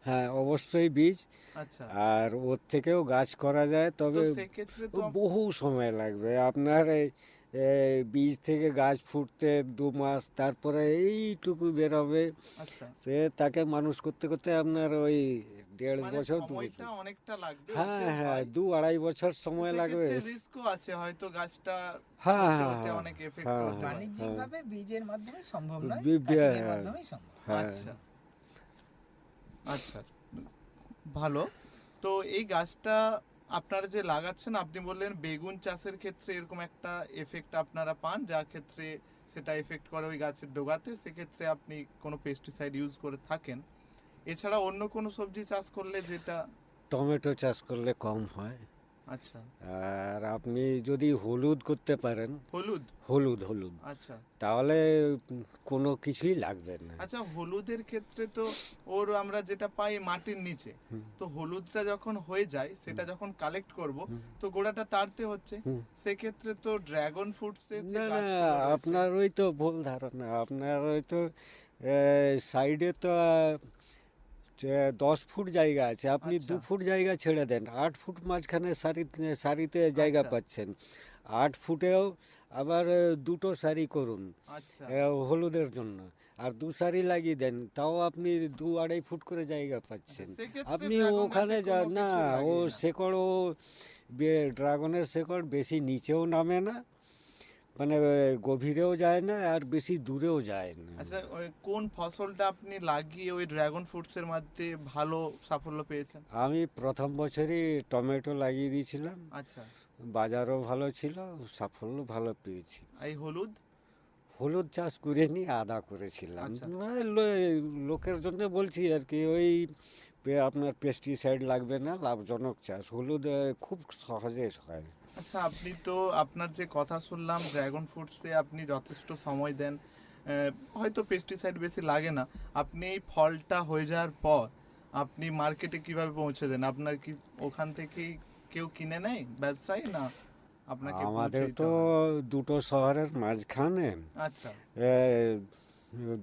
হ্যাঁ, অবশ্যই বীজ। আচ্ছা। আর ওর থেকেও গাছ করা যায়, তো তবে সেক্ষেত্রে ও তো বহু সময় লাগবে আপনার। এই বীজ থেকে গাছ ফুটতে 2 মাস, তারপরে এইটুকু বেরোবে। আচ্ছা, সে তাকে মানুষ করতে করতে আপনার ওই 1.5 মানে বছর 2 সময়টা বছর, অনেকটা লাগবে। হ্যাঁ, হ্যাঁ, 2-2.5 বছর সময় লাগবে। রিস্কও আছে হয়তো, গাছটা হ্যাঁ, হতে হ্যাঁ, হতে হ্যাঁ, অনেক এফেক্ট হ্যাঁ, হতে পারে। বাণিজ্যিকভাবে বীজের মাধ্যমে সম্ভব নয়, বি- বি- কাটিং এর হ্যাঁ, মাধ্যমেই সম্ভব। হ্যাঁ। আচ্ছা। আচ্ছা, ভালো। তো এই গাছটা আপনারা যে লাগাচ্ছেন, আপনি বললেন বেগুন চাষের ক্ষেত্রে এরকম একটা এফেক্ট আপনারা পান, যা ক্ষেত্রে সেটা এফেক্ট করে ওই গাছের ডগাতে, সেক্ষেত্রে আপনি কোনো পেস্টিসাইড ইউজ করে থাকেন। এছাড়া অন্য কোনো সবজি চাষ করলে যেটা? টমেটো চাষ করলে কম হয়। আচ্ছা। আর আপনি যদি হলুদ করতে পারেন, হলুদ? হলুদ, আচ্ছা। তাহলে কোনো কিছুই লাগবে না। আচ্ছা, হলুদের ক্ষেত্রে তো আমরা যেটা পাই মাটির নিচে, তো হলুদটা যখন হয়ে যায়, সেটা যখন কালেক্ট করব, তো গোড়াটা তাড়তে হচ্ছে। হুম। সেক্ষেত্রে তো ড্রাগন ফ্রুটসের যে না, না, গাছগুলো রয়েছে- আপনার ওই তো ভুল ধারণা। আপনার ওই তো সাইডে তো 10 ফুট জায়গা আছে, আপনি আচ্ছা। 2 ফুট জায়গা ছেড়ে দেন, 8 ফুট মাঝখানে সারিতে জায়গা আচ্ছা। পাচ্ছেন। 8 ফুটেও আবার দুটো সারি করুন আচ্ছা। হলুদের জন্য, আর 2 সারি লাগিয়ে দেন, তাও আপনি 2-2.5 ফুট করে জায়গা পাচ্ছেন। সেক্ষেত্রে আপনি ড্রাগন ওখানে গাছে যা কোনো না, কিছু ও লাগে না। শেকড়, ড্রাগনের শেকড় বেশি নিচেও নামে না, মানে গভীরেও যায় না আর বেশি দূরেও যায় না। আচ্ছা, ওই কোন ফসলটা আপনি লাগিয়ে ওই ড্রাগন ফ্রুটসের মধ্যে ভালো সাফল্য পেয়েছেন? আমি প্রথম বছরই টমেটো লাগিয়ে দিয়েছিলাম, আচ্ছা। বাজারও ভালো ছিল, সাফল্য ভালো পেয়েছি। এই হলুদ? হলুদ চাষ করিনি, আদা করেছিলাম। আচ্ছা। মানে লোকের জন্য বলছি আর কি, ওই আপনার পেস্টিসাইড লাগবে না, লাভজনক চাষ। হলুদ খুব সহজে হয়। আচ্ছা, আপনি তো আপনার যে কথা শুনলাম, ড্রাগন ফ্রুটসে আপনি যথেষ্ট সময় দেন, হয়তো পেস্টিসাইড বেশি লাগে না। আপনি এই ফলটা হয়ে যাওয়ার পর আপনি মার্কেটে কিভাবে পৌঁছে দেন? আপনার কি ওখান থেকেই কেউ কিনে নেয় ব্যবসায়ী না আপনাকে আমাদের পৌঁছে দিতে তো হয়? দুটো শহরের মাঝখানে আচ্ছা এ,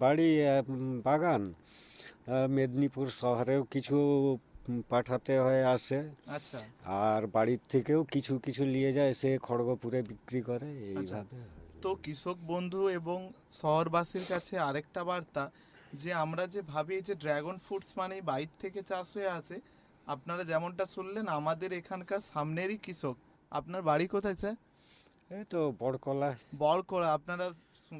বাড়ি বাগান। মেদিনীপুর শহরেও কিছু পাঠাতে হয়ে আসে, আচ্ছা আর বাড়ির থেকেও কিছু কিছু নিয়ে যায়, সে খড়গপুরে বিক্রি করে আচ্ছা। এইভাবে। তো কৃষক বন্ধু এবং শহরবাসীর কাছে আরেকটা বার্তা, যে আমরা যে ভাবি যে ড্রাগন ফ্রুটস মানেই বাইরে থেকে চাষ হয়ে আসে, আপনারা যেমনটা শুনলেন আমাদের এখানকার সামনেরই কৃষক। আপনার বাড়ি কোথায় স্যার? এই তো বড়কলা, বড়করা। আপনারা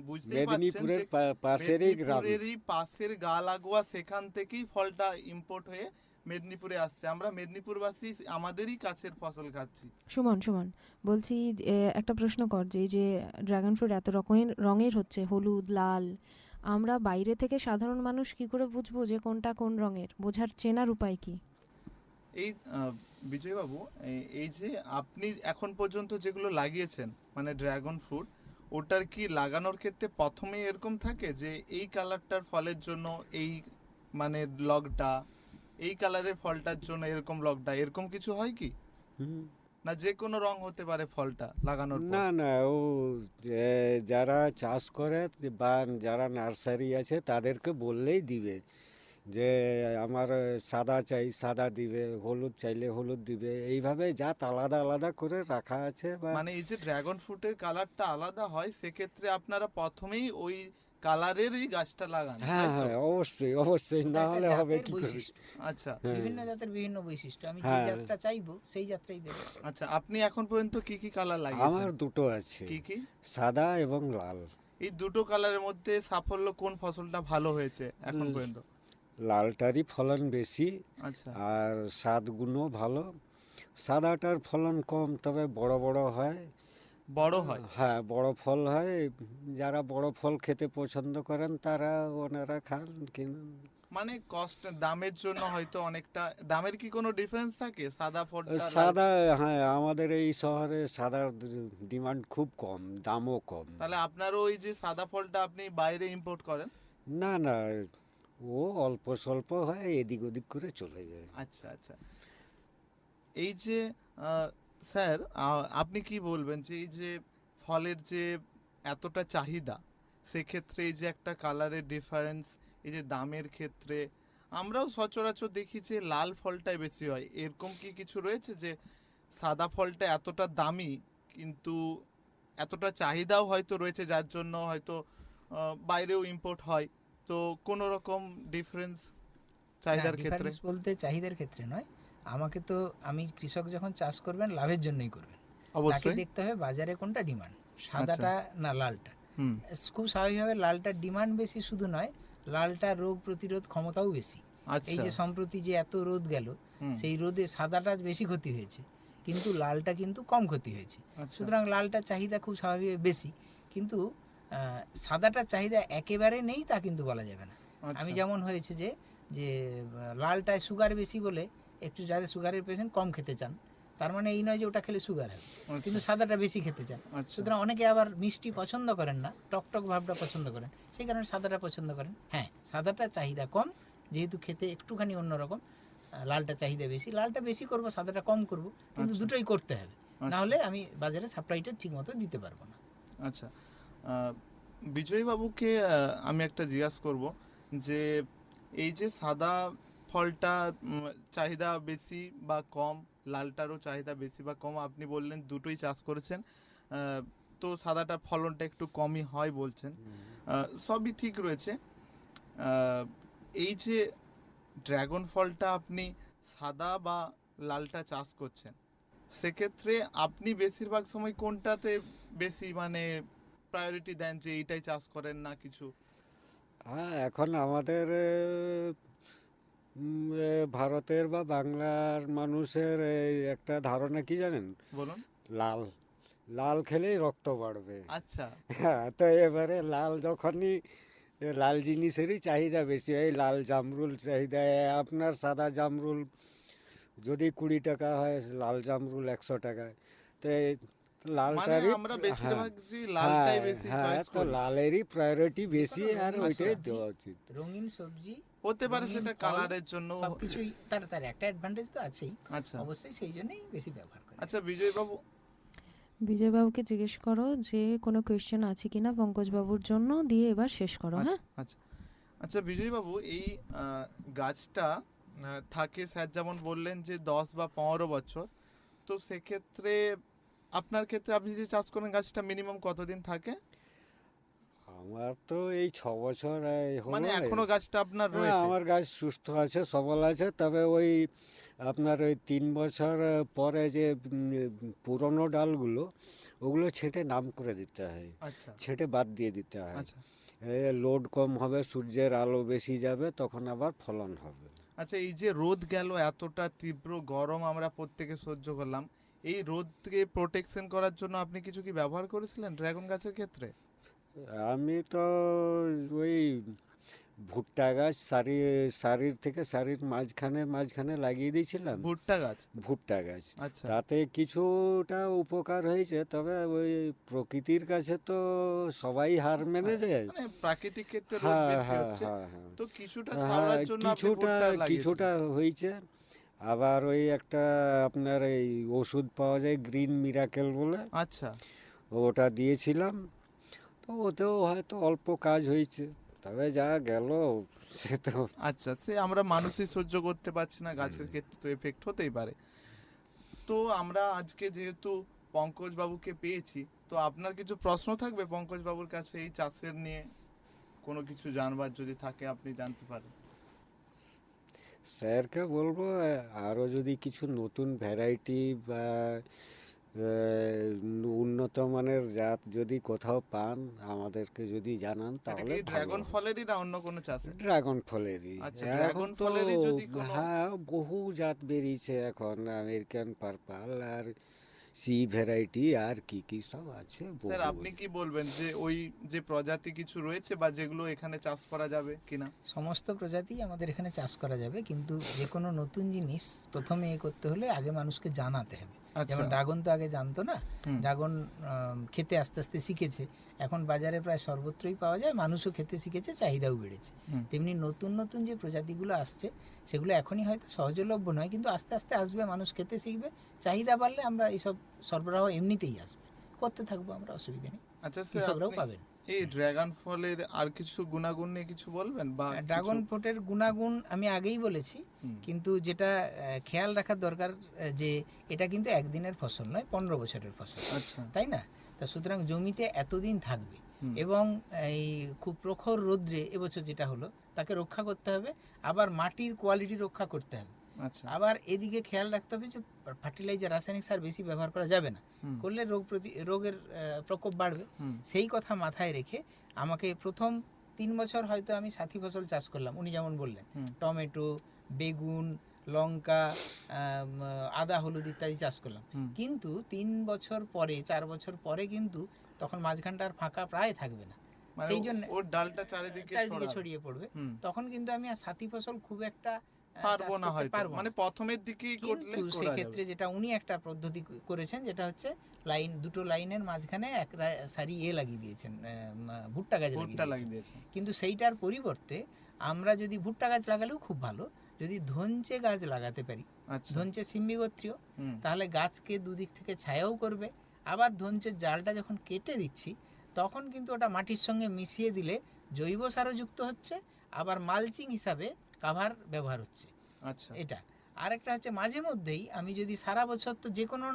বুঝতেই পারছেন মেদিনীপুরের যে পাশেরই গ্রাম। মেদিনীপুরেরই পাশের গা লাগোয়া, সেখান থেকেই ফলটা ইম্পোর্ট হয়ে মেদিনীপুরে আসছে। আমরা মেদিনীপুরবাসী আমাদেরই কাছের ফসল খাচ্ছি। সুমন সুমন বলছি, একটা প্রশ্ন কর, যে এই যে ড্রাগন ফ্রুট এত রকমের রঙের হচ্ছে, হলুদ, লাল, আমরা বাইরে থেকে সাধারণ মানুষ কি করে বুঝবো যে কোনটা কোন রঙের? বোঝার চেনার উপায় কি? এই বিজয়বাবু, এই যে আপনি এখন পর্যন্ত যেগুলো লাগিয়েছেন মানে ড্রাগন ফ্রুট, ওটার কি লাগানোর ক্ষেত্রে প্রথমেই এরকম থাকে যে এই কালারটার ফলের জন্য এই মানে লগটা, এই কালারের ফলটার জন্য এরকম লগটা, এরকম কিছু হয় কি? হুম। না যে কোনো রং হতে পারে ফলটা লাগানোর পর? না না, ও যারা চাষ করে বা যারা নার্সারি আছে তাদেরকে বললেই দিবে যে আমার সাদা চাই, সাদা দিবে, হলুদ চাইলে হলুদ দিবে, এইভাবে জাত আলাদা আলাদা করে রাখা আছে। বা মানে এই যে ড্রাগন ফ্রুটের কালারটা আলাদা হয়, সেক্ষেত্রে আপনারা প্রথমেই ওই কালারেরই গাছটা লাগান, হ্যাঁ তাই তো? হ্যাঁ, অবশ্যই অবশ্যই, এটা না একটা হলে হবে জাতের কি করে? বৈশিষ্ট্য। আচ্ছা হ্যাঁ। বিভিন্ন জাতের বিভিন্ন বৈশিষ্ট্য, আমি যে হ্যাঁ। জাতটা চাইবো সেই জাতটাই দেবো। আচ্ছা। আপনি এখন পর্যন্ত কি কি কালার আমার লাগিয়েছেন? দুটো আছে, কি কি? সাদা এবং লাল। এই দুটো কালারের মধ্যে সাফল্য কোন ফসলটা ভালো হয়েছে এখন পর্যন্ত? লালটারই ফলন বেশি, আচ্ছা আর স্বাদগুণও ভালো। সাদাটার ফলন কম, তবে বড় বড় হয়। বড় হয়? হ্যাঁ, বড় ফল হয়। যারা বড় ফল খেতে পছন্দ করেন তারা ওনারা খান কিনুন। মানে কষ্ট দামের জন্য হয়তো অনেকটা, দামের কি কোনো ডিফারেন্স থাকে সাদা ফলটা লাল? সাদা, হ্যাঁ, আমাদের এই শহরে সাদার ডিমান্ড খুব কম, দামও কম। তাহলে আপনারও ওই যে সাদা ফলটা আপনি বাইরে ইম্পোর্ট করেন? না না, ও অল্প স্বল্প হয়, এদিক ওদিক করে চলে যায়। আচ্ছা আচ্ছা। এই যে স্যার, আপনি কি বলবেন যে এই যে ফলের যে এতটা চাহিদা, সেক্ষেত্রে এই যে একটা কালারের ডিফারেন্স, এই যে দামের ক্ষেত্রে আমরাও সচরাচর দেখি যে লাল ফলটাই বেশি হয়, এরকম কি কিছু রয়েছে যে সাদা ফলটা এতটা দামি কিন্তু এতটা চাহিদাও হয়তো রয়েছে যার জন্য হয়তো বাইরেও ইম্পোর্ট হয়, তো কোনো রকম ডিফারেন্স চাহিদার ক্ষেত্রে? ডিফারেন্স বলতে চাহিদার ক্ষেত্রে নয়, আমাকে তো, আমি কৃষক যখন চাষ করবেন লাভের জন্যই করবেন, তাকে অবশ্যই। দেখতে হবে বাজারে কোনটা ডিমান্ড, সাদাটা না লালটা। হুম। খুব স্বাভাবিকভাবে লালটার ডিমান্ড বেশি, শুধু নয়, লালটার রোগ প্রতিরোধ ক্ষমতাও বেশি। এই আচ্ছা যে সম্প্রতি যে এত রোদ গেল, হুম। সেই রোদে সাদাটা বেশি ক্ষতি হয়েছে, কিন্তু লালটা কিন্তু কম ক্ষতি হয়েছে। আচ্ছা সুতরাং লালটার চাহিদা খুব স্বাভাবিক বেশি, কিন্তু সাদাটার চাহিদা একেবারে নেই তা কিন্তু বলা যাবে না। আচ্ছা। আমি যেমন হয়েছে যে যে লালটায় সুগার বেশি বলে একটু যাদের সুগারের পেশেন্ট কম খেতে চান, তার মানে এই নয় যে ওটা খেলে সুগার হবে, আচ্ছা। কিন্তু সাদাটা বেশি খেতে চান। আচ্ছা। সুতরাং অনেকে আবার মিষ্টি পছন্দ করেন না, টক টক ভাবটা পছন্দ করেন, সেই কারণে সাদাটা পছন্দ করেন। হ্যাঁ, সাদাটা চাহিদা কম, যেহেতু খেতে একটুখানি অন্যরকম। লালটা চাহিদা বেশি, লালটা বেশি করব, সাদাটা কম করব, কিন্তু আচ্ছা। দুটোই করতে হবে, না আচ্ছা। হলে আমি বাজারে সাপ্লাইটা ঠিক মতো দিতে পারবো না। আচ্ছা। বিজয়বাবুকে আমি একটা জিজ্ঞাসা করব যে এই যে সাদা ফলটা চাহিদা বেশি বা কম, লালটারও চাহিদা বেশি বা কম, আপনি বললেন দুটোই চাষ করেছেন, তো সাদাটার ফলনটা একটু কমই হয় বলছেন, সবই ঠিক রয়েছে। এই যে ড্রাগন ফলটা আপনি সাদা বা লালটা চাষ করছেন, সেক্ষেত্রে আপনি বেশিরভাগ সময় কোনটাতে বেশি মানে প্রায়োরিটি দেন যে এইটাই চাষ করেন না কিছু? হ্যাঁ, এখন আমাদের ভারতের বা বাংলার মানুষের এই একটা ধারণা কি জানেন? বলুন। লাল, লাল খেলেই রক্ত বাড়বে। আচ্ছা হ্যাঁ, তো এবারে লাল যখনই, লাল জিনিসেরই চাহিদা বেশি, এই লাল জামরুল চাহিদা। আপনার সাদা জামরুল যদি 20 টাকা হয়, লাল জামরুল 100 টাকায়। তো এই মানে লালটারই, আমরা হ্যাঁ বেশিরভাগ যে লালটাই হ্যাঁ বেশি হ্যাঁ, চয়েস তো করি। লালেরই প্রায়োরিটি বেশি, যেকোনো আর রঙিন ওইটাই সবজি, দেওয়া উচিত। রঙিন সবজি হতে পারে রঙিন সেটা ফল, কালারের জন্য। সবকিছুই তার তার একটা অ্যাডভান্টেজ তো আছেই, আচ্ছা অবশ্যই সেই জন্যই বেশি ব্যবহার করে। আচ্ছা বিজয়বাবু, বিজয়বাবুকে জিজ্ঞেস করো যে কোনো কোয়েশ্চেন আছে কিনা পঙ্কজবাবুর জন্য, দিয়ে এবার শেষ করো। আচ্ছা হ্যাঁ, আচ্ছা আচ্ছা বিজয়বাবু, এই গাছটা থাকে স্যার যেমন বললেন যে 10 বা 15 বছর, তো সেক্ষেত্রে আপনার ক্ষেত্রে আপনি যে চাষ করেন গাছটা মিনিমাম কতদিন থাকে? আমার তো এই 6 বছর মানে হলো। এখনো গাছটা আপনার হ্যাঁ, রয়েছে? আমার গাছ সুস্থ আছে, সবল আছে, তবে ওই আপনার ওই 3 বছর পরে যে পুরনো ডালগুলো ওগুলো ছেঁটে নাম করে দিতে হয়, আচ্ছা ছেঁটে বাদ দিয়ে দিতে হয়। আচ্ছা লোড কম হবে, সূর্যের আলো বেশি যাবে, তখন আবার ফলন হবে। আচ্ছা, এই যে রোদ গেল, এতটা তীব্র গরম আমরা প্রত্যেকে সহ্য করলাম, এই রোদকে প্রোটেকশন করার জন্য আপনি কিছু কি ব্যবহার করেছিলেন ড্রাগন গাছের ক্ষেত্রে? আমি তো ওই ভুট্টা গাছ সারির থেকে সারির মাঝখানে মাঝখানে লাগিয়ে দিয়েছিলাম, ভুট্টা গাছ? ভুট্টা গাছ। আচ্ছা তাতে কিছুটা উপকার হয়েছে, তবে ওই প্রকৃতির কাছে তো সবাই হার মেনে যায়। মানে প্রাকৃতিক ক্ষেত্রে রোদ হ্যাঁ বেশি হ্যাঁ হচ্ছে, হ্যাঁ হ্যাঁ তো কিছুটা হ্যাঁ, ছাওড়ার জন্য আপনি কিছুটা ভুট্টা লাগিয়েছিলেন। কিছুটা হয়েছে। আবার ওই একটা আপনার এই ওষুধ পাওয়া যায় গ্রিন মিরাকেল বলে, আচ্ছা ওটা দিয়েছিলাম। তো ওতেও হয়তো অল্প কাজ হয়েছে, তবে যা গেল সে তো। আচ্ছা, সে আমরা মানুষই সহ্য করতে পারছি না, গাছের ক্ষেত্রে তো এফেক্ট হতেই পারে। তো আমরা আজকে যেহেতু পঙ্কজ বাবুকে পেয়েছি, তো আপনার কিছু প্রশ্ন থাকবে পঙ্কজ বাবুর কাছে এই চাষের নিয়ে, কোনো কিছু জানবার যদি থাকে আপনি জানতে পারেন। স্যারকে বলবো আরও যদি কিছু নতুন ভ্যারাইটি বা উন্নত মানের জাত যদি কোথাও পান আমাদেরকে যদি জানান এটা তাহলে কি ভালো ড্রাগন হয়। ফলেরই না অন্য কোনো চাষে? ড্রাগন ফলেরই। আচ্ছা, এখন ড্রাগন তো ফলেরই যদি কোনো- হ্যাঁ, বহু জাত বেরিয়েছে এখন, আমেরিকান পার্পল আর সি ভ্যারাইটি আর কি কি সব আছে স্যার বহু। আপনি কি বলবেন যে ওই যে প্রজাতি কিছু রয়েছে বা যেগুলো এখানে চাষ করা যাবে কিনা? সমস্ত প্রজাতি আমাদের এখানে চাষ করা যাবে, কিন্তু যে কোনো নতুন জিনিস প্রথমে এ করতে হলে আগে মানুষকে জানাতে হবে। আচ্ছা যেমন ড্রাগন তো আগে জানতো না, হুম। ড্রাগন খেতে আস্তে আস্তে শিখেছে, এখন বাজারে প্রায় সর্বত্রই পাওয়া যায়, মানুষও খেতে শিখেছে, চাহিদাও বেড়েছে। হুম। তেমনি নতুন নতুন যে প্রজাতিগুলো আসছে সেগুলো এখনই হয়তো সহজলভ্য নয়, কিন্তু আস্তে আস্তে আসবে, মানুষ খেতে শিখবে, চাহিদা বাড়লে আমরা এইসব সরবরাহ এমনিতেই আসবে, করতে থাকবো আমরা, অসুবিধা নেই, আচ্ছা স্যার, কৃষকরাও আপনি পাবেন। এই ড্রাগন ফলের আর কিছু গুণাগুণ নিয়ে কিছু বলবেন বা ড্রাগন কিছু- ফ্রুটের গুণাগুণ আমি আগেই বলেছি, হুম। কিন্তু যেটা খেয়াল রাখার দরকার যে এটা কিন্তু একদিনের ফসল নয়, 15 বছরের ফসল, আচ্ছা তাই না? তা সুতরাং জমিতে এতদিন থাকবে হুম। এবং এই খুব প্রখর রৌদ্রে এবছর যেটা হলো তাকে রক্ষা করতে হবে, আবার মাটির কোয়ালিটি রক্ষা করতে হবে, আচ্ছা আবার এদিকে খেয়াল রাখতে হবে যে ফার্টিলাইজার, রাসায়নিক সার বেশি ব্যবহার করা যাবে না, হুম। করলে রোগের প্রকোপ বাড়বে। হুম। সেই কথা মাথায় রেখে আমাকে প্রথম 3 বছর হয়তো আমি সাথী ফসল চাষ করলাম, উনি যেমন বললেন, হুম। টমেটো, বেগুন, লঙ্কা, আদা, হলুদ ইত্যাদি চাষ করলাম, হুম। কিন্তু 3 বছর পরে, 4 বছর পরে কিন্তু তখন মাঝখানটা আর ফাঁকা প্রায় থাকবে না, মানে সেই জন্য ওর ডালটা চারিদিকে চারিদিকে ছড়াবে। ছড়িয়ে পড়বে, হুম। তখন কিন্তু আমি আর সাথী ফসল খুব একটা পারবো চাষ না করতে হয়তো, পারবো মানে না। প্রথমের দিকেই করলে কিন্তু করা সেক্ষেত্রে যাবে। যেটা উনি একটা পদ্ধতি করেছেন, যেটা হচ্ছে দুটো লাইনের মাঝখানে এক সারি লাগিয়ে দিয়েছেন, ভুট্টা গাছ ভুট্টা লাগিয়ে লাগিয়ে দিয়েছেন। দিয়েছে। কিন্তু সেইটার পরিবর্তে আমরা যদি ভুট্টা গাছ লাগালেও খুব ভালো, যদি ধনচে গাছ লাগাতে পারি, আচ্ছা ধনচে সিম্বি গোত্রীয়, হুম। তাহলে গাছকে দুদিক থেকে ছায়াও করবে, আবার ধনচের জালটা যখন কেটে দিচ্ছি তখন কিন্তু ওটা মাটির সঙ্গে মিশিয়ে দিলে জৈব সারও যুক্ত হচ্ছে, আবার মালচিং হিসাবে কাভার ব্যবহার হচ্ছে। আচ্ছা এটা আরেকটা হচ্ছে, মাঝে মধ্যেই আমি যদি সারা বছর তো যে কোনো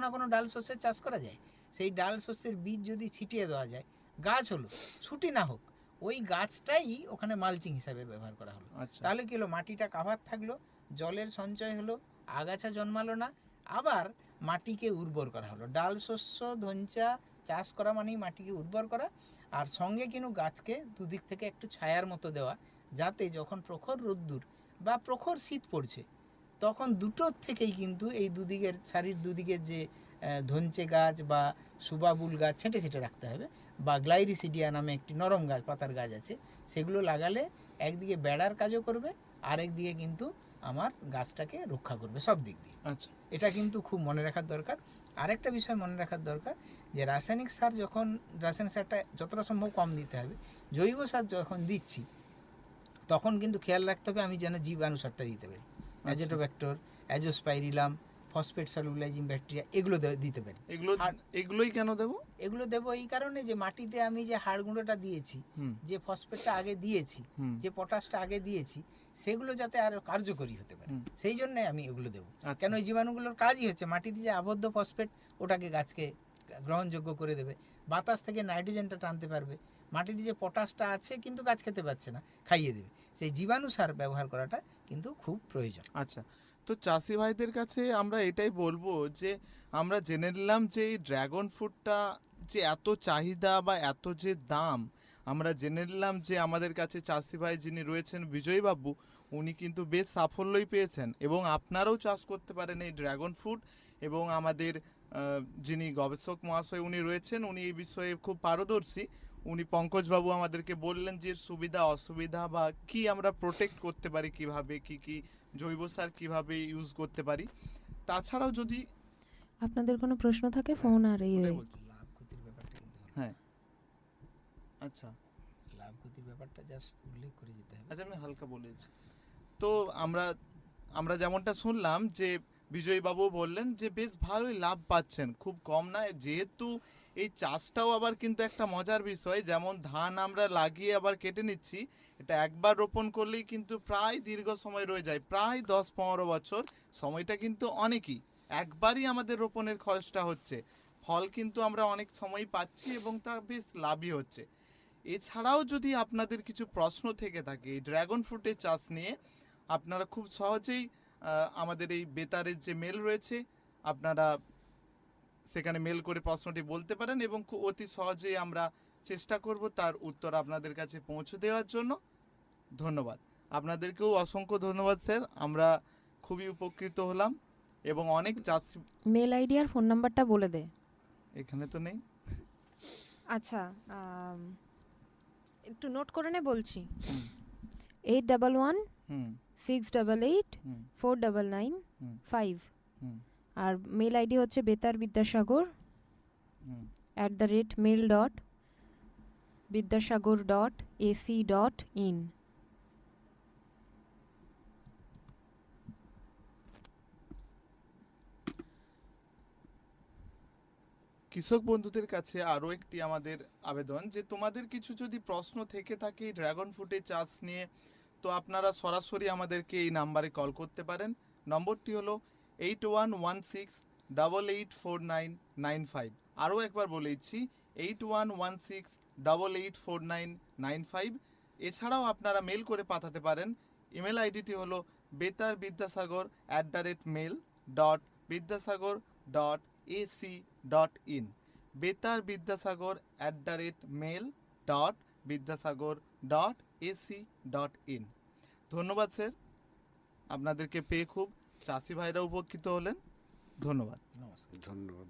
না কোনো ডাল শস্যের চাষ করা যায়, সেই ডাল শস্যের বীজ যদি ছিটিয়ে দেওয়া যায়, গাছ হলো, ছুটি না হোক, ওই গাছটাই ওখানে মালচিং হিসাবে ব্যবহার করা হলো, আচ্ছা তাহলে কি হলো, মাটিটা কাভার থাকলো, জলের সঞ্চয় হলো, আগাছা জন্মালো না, আবার মাটিকে উর্বর করা হলো। ডাল শস্য ধনচা চাষ করা মানেই মাটিকে উর্বর করা, আর সঙ্গে কিন্তু গাছকে দুদিক থেকে একটু ছায়ার মতো দেওয়া, যাতে যখন প্রখর রোদ্দুর বা প্রখর শীত পড়ছে তখন দুটোর থেকেই কিন্তু এই দুদিকের সারির দুদিকের যে ধনচে গাছ বা সুবাবুল গাছ ছেঁটে ছেঁটে রাখতে হবে, বা গ্লাইরিসিডিয়া নামে একটি নরম গাছ, পাতার গাছ আছে, সেগুলো লাগালে একদিকে বেড়ার কাজও করবে, আরেকদিকে কিন্তু আমার গাছটাকে রক্ষা করবে সব দিক দিয়ে। আচ্ছা এটা কিন্তু খুব মনে রাখার দরকার। আরেকটা বিষয় মনে রাখার দরকার, যে রাসায়নিক সারটা যতটা সম্ভব কম দিতে হবে, জৈব সার যখন দিচ্ছি তখন কিন্তু খেয়াল রাখতে হবে আমি যেন জীবাণু সারটা দিতে পারি, অ্যাজেটোব্যাক্টর, অ্যাজোস্পাইরিলাম, ফসফেট সলিউলাইজিং ব্যাকটেরিয়া, এগুলো দিতে পারি। এগুলোই কেন দেবো? এগুলো দেবো এই কারণে যে মাটিতে আমি যে হাড় গুঁড়োটা দিয়েছি, যে ফসফেটটা আগে দিয়েছি, যে পটাশটা আগে দিয়েছি, সেগুলো যাতে আরো কার্যকরী হতে পারে, সেই জন্য আমি এগুলো দেবো। কেন এই জীবাণুগুলোর কাজই হচ্ছে মাটিতে যে আবদ্ধ ফসফেট ওটাকে গাছকে গ্রহণযোগ্য করে দেবে, বাতাস থেকে নাইট্রোজেনটা টানতে পারবে, মাটিতে যে পটাশটা আছে কিন্তু গাছ খেতে পাচ্ছে না, খাইয়ে দেবে। সেই জীবাণু সার ব্যবহার করাটা কিন্তু খুব প্রয়োজন। আচ্ছা, তো চাষি ভাইদের কাছে আমরা এটাই বলবো যে আমরা জেনে নিলাম যে এই ড্রাগন ফ্রুটটা যে এত চাহিদা বা এত যে দাম, আমরা জেনে নিলাম যে আমাদের কাছে চাষি ভাই যিনি রয়েছেন বিজয়বাবু, উনি কিন্তু বেশ সাফল্যই পেয়েছেন এবং আপনারাও চাষ করতে পারেন এই ড্রাগন ফ্রুট। এবং আমাদের যিনি গবেষক মহাশয় উনি রয়েছেন, উনি এই বিষয়ে খুব পারদর্শী। উনি পঙ্কজবাবু আমাদেরকে বললেন যে সুবিধা অসুবিধা বা কি আমরা প্রোটেক্ট করতে পারি, কিভাবে কি জৈব সার কীভাবে ইউজ করতে পারি। তাছাড়াও যদি আপনাদের কোনো প্রশ্ন থাকে ফোন আর এই ওটাই বলছি। লাভ ক্ষতির ব্যাপারটা কিন্তু হ্যাঁ, আচ্ছা লাভ ক্ষতির ব্যাপারটা জাস্ট উল্লেখ করে যেতে হবে। আচ্ছা, আমি হালকা বলেছি। তো আমরা যেমনটা শুনলাম যে বিজয়বাবু বললেন যে বেশ ভালোই লাভ পাচ্ছেন, খুব কম না। যেহেতু এই চাষটাও আবার কিন্তু একটা মজার বিষয়, যেমন ধান আমরা লাগিয়ে আবার কেটে নিচ্ছি, এটা একবার রোপণ করলেই কিন্তু প্রায় দীর্ঘ সময় রয়ে যায়, প্রায় 10-15 বছর, সময়টা কিন্তু অনেকই। একবারই আমাদের রোপণের খরচটা হচ্ছে, ফল কিন্তু আমরা অনেক সময় পাচ্ছি এবং তা বেশ লাভই হচ্ছে। এছাড়াও যদি আপনাদের কিছু প্রশ্ন থেকে থাকে এই ড্রাগন ফ্রুটের চাষ নিয়ে, আপনারা খুব সহজেই আমাদের এই বেতারের যে মেল রয়েছে, আপনারা সেখানে মেল করে প্রশ্নটি বলতে পারেন এবং খুব অতি সহজেই আমরা চেষ্টা করব তার উত্তর আপনাদের কাছে পৌঁছে দেওয়ার জন্য। ধন্যবাদ আপনাদেরকেও, অসংখ্য ধন্যবাদ স্যার, আমরা খুবই উপকৃত হলাম। এবং অনেক চাষি মেল আইডি আর ফোন নাম্বারটা বলে দে। এখানে তো নেই। আচ্ছা, একটু নোট করে নে বলছি। 8116884995 আর মেল আইডি হচ্ছে betarvidyasagar@mail.vidyasagar.ac.in। কৃষক বন্ধুদের কাছে আরও একটি আমাদের আবেদন যে তোমাদের কিছু যদি প্রশ্ন থেকে থাকে এই ড্রাগন ফ্রুটের চাষ নিয়ে, তো আপনারা সরাসরি আমাদেরকে এই নাম্বারে কল করতে পারেন। নম্বরটি হলো 8116884995। আরও একবার বলেছি, 8116884995। এছাড়াও আপনারা মেল করে পাঠাতে পারেন। ইমেল আইডিটি হলো betarvidyasagar@mail.vidyasagar.ac.in, betarvidyasagar@mail.vidyasagar.ac.in। ধন্যবাদ স্যার, আপনাদেরকে পেয়ে খুব চাষি ভাইরা উপকৃত হলেন। ধন্যবাদ। নমস্কার। ধন্যবাদ।